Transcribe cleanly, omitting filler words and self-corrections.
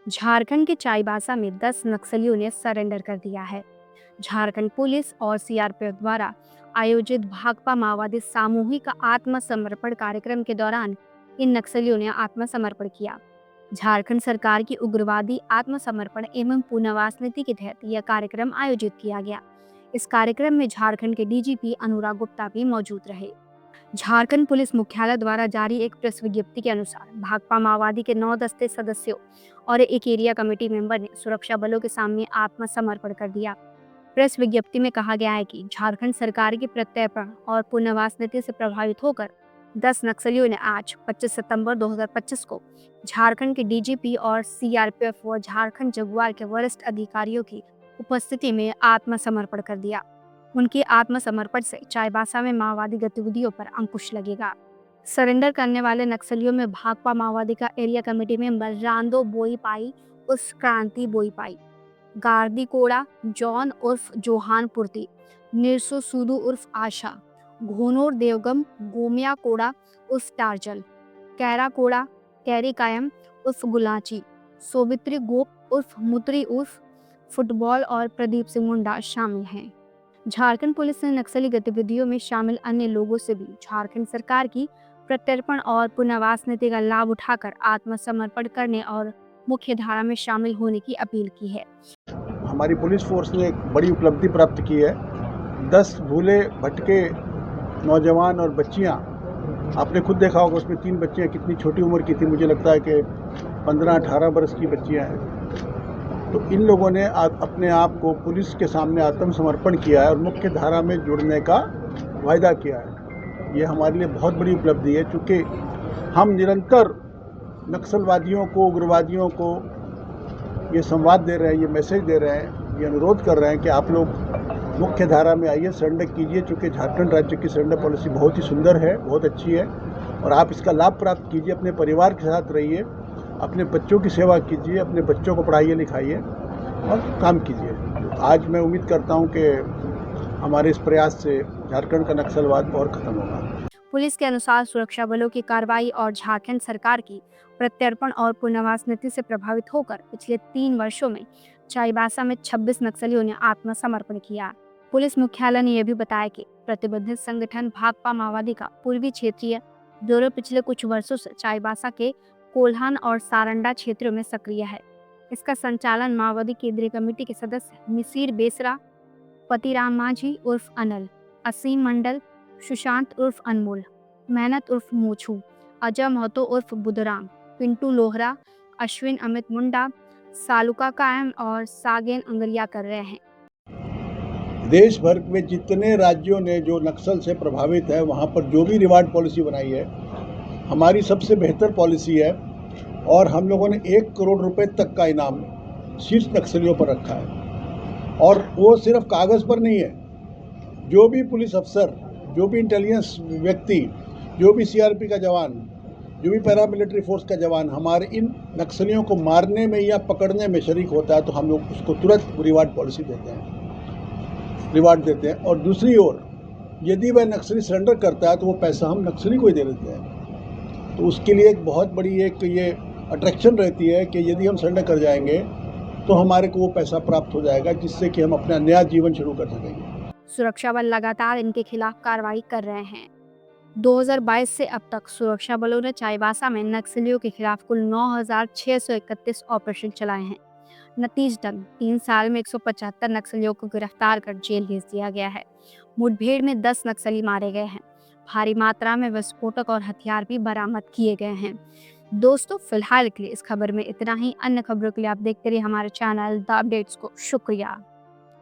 झारखंड के चाईबासा में 10 नक्सलियों ने सरेंडर कर दिया है। झारखंड पुलिस और सीआरपीएफ द्वारा आयोजित भाकपा माओवादी सामूहिक आत्मसमर्पण कार्यक्रम के दौरान इन नक्सलियों ने आत्मसमर्पण किया। झारखंड सरकार की उग्रवादी आत्मसमर्पण एवं पुनर्वास नीति के तहत यह कार्यक्रम आयोजित किया गया। इस कार्यक्रम में झारखंड के डीजीपी अनुराग गुप्ता भी मौजूद रहे। झारखंड पुलिस मुख्यालय द्वारा जारी एक प्रेस विज्ञप्ति के अनुसार भाकपा माओवादी के 9 दस्ते सदस्यों और एक एरिया कमेटी मेंबर ने सुरक्षा बलों के सामने आत्मसमर्पण कर दिया। प्रेस विज्ञप्ति में कहा गया है कि झारखंड सरकार की प्रत्यर्पण और पुनर्वास नीति से प्रभावित होकर 10 नक्सलियों ने आज 25 सितंबर 2025 को झारखंड के डीजीपी और सीआरपीएफ व झारखंड जगुआर के वरिष्ठ अधिकारियों की उपस्थिति में आत्मसमर्पण कर दिया। उनके आत्मसमर्पण से चाईबासा में माओवादी गतिविधियों पर अंकुश लगेगा। सरेंडर करने वाले नक्सलियों में भाकपा माओवादी का एरिया कमेटी मेंबर रांदो बोईपाई उर्फ क्रांति बोईपाई, गार्दी कोड़ा जॉन उर्फ जोहान पुर्ती, निरसो सूदू उर्फ आशा, घोनोर देवगम गोमिया कोड़ा उर्फ टार्जल, कैरा कोड़ा कैरी कायम उर्फ गुलाची, सोबित्री गोप उर्फ मुत्री उर्फ फुटबॉल और प्रदीप सिंह मुंडा शामिल हैं। झारखंड पुलिस ने नक्सली गतिविधियों में शामिल अन्य लोगों से भी झारखंड सरकार की प्रत्यर्पण और पुनर्वास नीति का लाभ उठाकर आत्मसमर्पण करने और मुख्य धारा में शामिल होने की अपील की है। हमारी पुलिस फोर्स ने एक बड़ी उपलब्धि प्राप्त की है। 10 भूले भटके नौजवान और बच्चियां, आपने खुद देखा होगा उसमें 3 बच्चियां कितनी छोटी उम्र की थी, मुझे लगता है कि 15-18 वर्ष की बच्चियां हैं। तो इन लोगों ने अपने आप को पुलिस के सामने आत्मसमर्पण किया है और मुख्य धारा में जुड़ने का वायदा किया है। ये हमारे लिए बहुत बड़ी उपलब्धि है, चूँकि हम निरंतर नक्सलवादियों को, उग्रवादियों को ये संवाद दे रहे हैं, ये मैसेज दे रहे हैं, ये अनुरोध कर रहे हैं कि आप लोग मुख्य धारा में आइए, सरेंडर कीजिए। चूँकि झारखंड राज्य की सरेंडर पॉलिसी बहुत ही सुंदर है, बहुत अच्छी है और आप इसका लाभ प्राप्त कीजिए। अपने परिवार के साथ रहिए, अपने बच्चों की सेवा कीजिए, अपने बच्चों को पढ़ाइए लिखाइए और काम कीजिए। तो आज मैं उम्मीद करता हूं कि हमारे इस प्रयास से झारखंड का नक्सलवाद और खत्म होगा। पुलिस के अनुसार सुरक्षा बलों की कार्रवाई और झारखंड सरकार की प्रत्यर्पण और पुनर्वास नीति से प्रभावित होकर पिछले 3 वर्षों में चाईबासा में 26 नक्सलियों ने आत्मसमर्पण किया। पुलिस मुख्यालय ने यह भी बताया कि प्रतिबंधित संगठन भाकपा माओवादी का पूर्वी क्षेत्रीय ब्यूरो पिछले कुछ वर्षों से चाईबासा के कोल्हान और सारंडा क्षेत्रों में सक्रिय है। इसका संचालन माओवादी केंद्रीय कमेटी के सदस्य मिसिर बेसरा, पतिराम माझी उर्फ अनल, असीम मंडल, सुशांत उर्फ अनमोल, मेहनत उर्फ मोछू, अजय महतो उर्फ बुधराम, पिंटू लोहरा, अश्विन अमित मुंडा, सालुका कायम और सागेन अंगरिया कर रहे हैं। देश भर में जितने राज्यों ने जो नक्सल से प्रभावित है वहाँ पर जो भी रिवार्ड पॉलिसी बनाई है, हमारी सबसे बेहतर पॉलिसी है और हम लोगों ने 1 करोड़ रुपए तक का इनाम शीर्ष नक्सलियों पर रखा है। और वो सिर्फ कागज़ पर नहीं है, जो भी पुलिस अफसर, जो भी इंटेलिजेंस व्यक्ति, जो भी सीआरपी का जवान, जो भी पैरामिलिट्री फोर्स का जवान हमारे इन नक्सलियों को मारने में या पकड़ने में शरीक होता है तो हम लोग उसको तुरंत रिवार्ड पॉलिसी देते हैं, रिवार्ड देते हैं। और दूसरी ओर यदि वह नक्सली सरेंडर करता है तो वो पैसा हम नक्सली को ही दे देते हैं। तो उसके लिए एक बहुत बड़ी एक ये अट्रैक्शन रहती है कि यदि हम सरेंडर कर जाएंगे तो हमारे को वो पैसा प्राप्त हो जाएगा, जिससे कि हम अपना नया जीवन शुरू कर सकेंगे। सुरक्षा बल लगातार इनके खिलाफ कार्रवाई कर रहे हैं। 2022 से अब तक सुरक्षा बलों ने चाईबासा में नक्सलियों के खिलाफ कुल 9,631 ऑपरेशन चलाए हैं। नतीजतन 3 साल में 175 नक्सलियों को गिरफ्तार कर जेल भेज दिया गया है। मुठभेड़ में 10 नक्सली मारे गए हैं। भारी मात्रा में विस्फोटक और हथियार भी बरामद किए गए हैं। दोस्तों, फिलहाल के लिए इस खबर में इतना ही। अन्य खबरों के लिए आप देखते रहिए हमारे चैनल द अपडेट्स को। शुक्रिया।